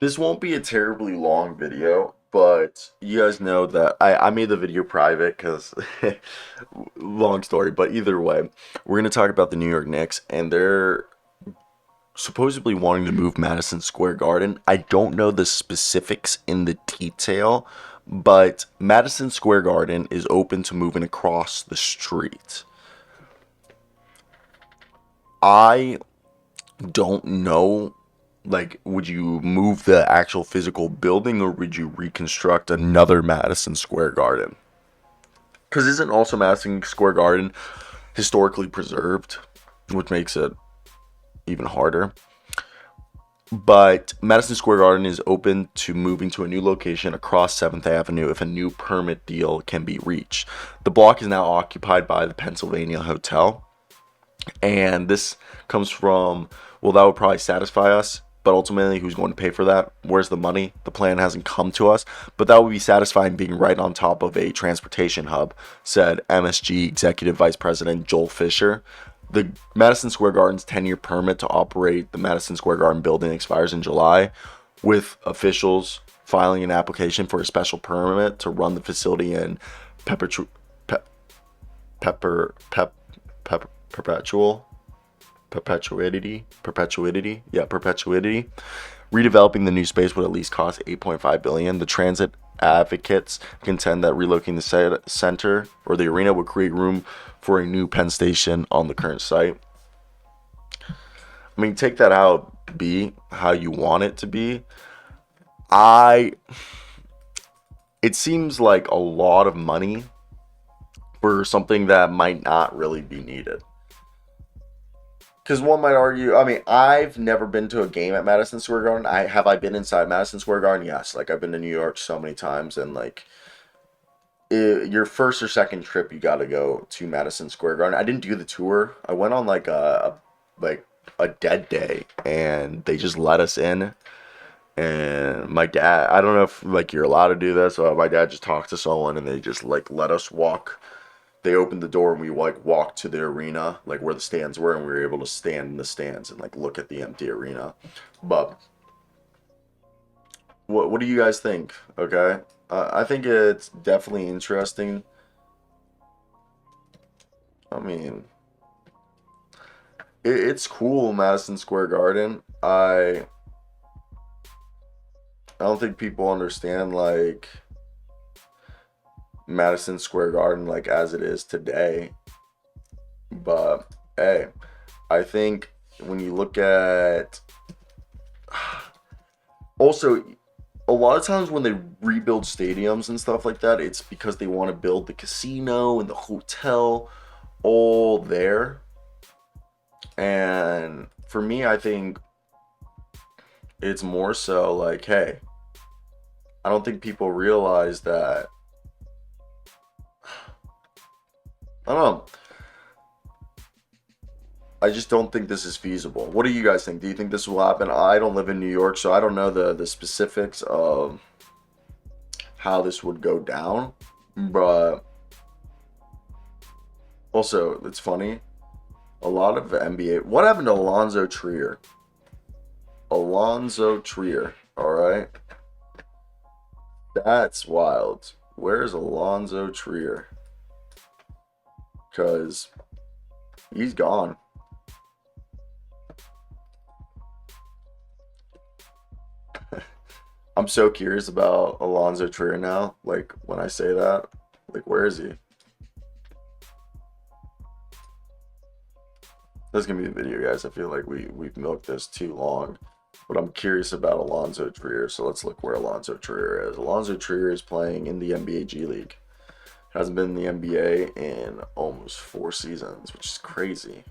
This won't be a terribly long video, but you guys know that I made the video private because long story, but either way, we're going to talk about the New York Knicks and they're supposedly wanting to move Madison Square Garden. I don't know the specifics in the detail, but Madison Square Garden is open to moving across the street. I don't know, like, would you move the actual physical building or would you reconstruct another Madison Square Garden? Because isn't also Madison Square Garden historically preserved, which makes it even harder? But Madison Square Garden is open to moving to a new location across 7th Avenue if a new permit deal can be reached. The block is now occupied by the Pennsylvania Hotel, and this comes from, well, that would probably satisfy us, but ultimately, who's going to pay for that? Where's the money? The plan hasn't come to us, but that would be satisfying being right on top of a transportation hub, said MSG Executive Vice President Joel Fisher. The Madison Square Garden's 10-year permit to operate the Madison Square Garden building expires in July, with officials filing an application for a special permit to run the facility in perpetu- pe- pepper, pep, pep, perpetual perpetuity. Redeveloping the new space would at least cost 8.5 billion. The transit advocates contend that relocating the center or the arena would create room for a new Penn Station on the current site. I mean, take that how it be how you want it to be. I It seems like a lot of money for something that might not really be needed. Because one might argue, I mean, I've never been to a game at Madison Square Garden. I been inside Madison Square Garden? Yes. Like I've been to New York so many times, and like your first or second trip, you got to go to Madison Square Garden. I didn't do the tour. I went on like a dead day, and they just let us in. And my dad, I don't know if like you're allowed to do this. My dad just talked to someone, and they just like let us walk. They opened the door and we like walked to the arena, like where the stands were, and we were able to stand in the stands and like look at the empty arena. But what do you guys think? Okay, I think it's definitely interesting. I mean, it's cool, Madison Square Garden. I don't think people understand like Madison Square Garden like as it is today. But hey, I think when you look at also a lot of times when they rebuild stadiums and stuff like that, it's because they want to build the casino and the hotel all there. And for me, I think it's more so like, hey, I don't think people realize that. I don't know. I just don't think this is feasible. What do you guys think? Do you think this will happen? I don't live in New York, so I don't know the specifics of how this would go down. But also, it's funny. A lot of NBA. What happened to Alonzo Trier? Alonzo Trier. All right. That's wild. Where's Alonzo Trier? Because he's gone. I'm so curious about Alonzo Trier now. Like when I say that, like where is he? That's gonna be the video, guys. I feel like we've milked this too long, but I'm curious about Alonzo Trier. So let's look where Alonzo Trier is. Alonzo Trier is playing in the NBA G League. Hasn't been in the NBA in almost 4 seasons, which is crazy.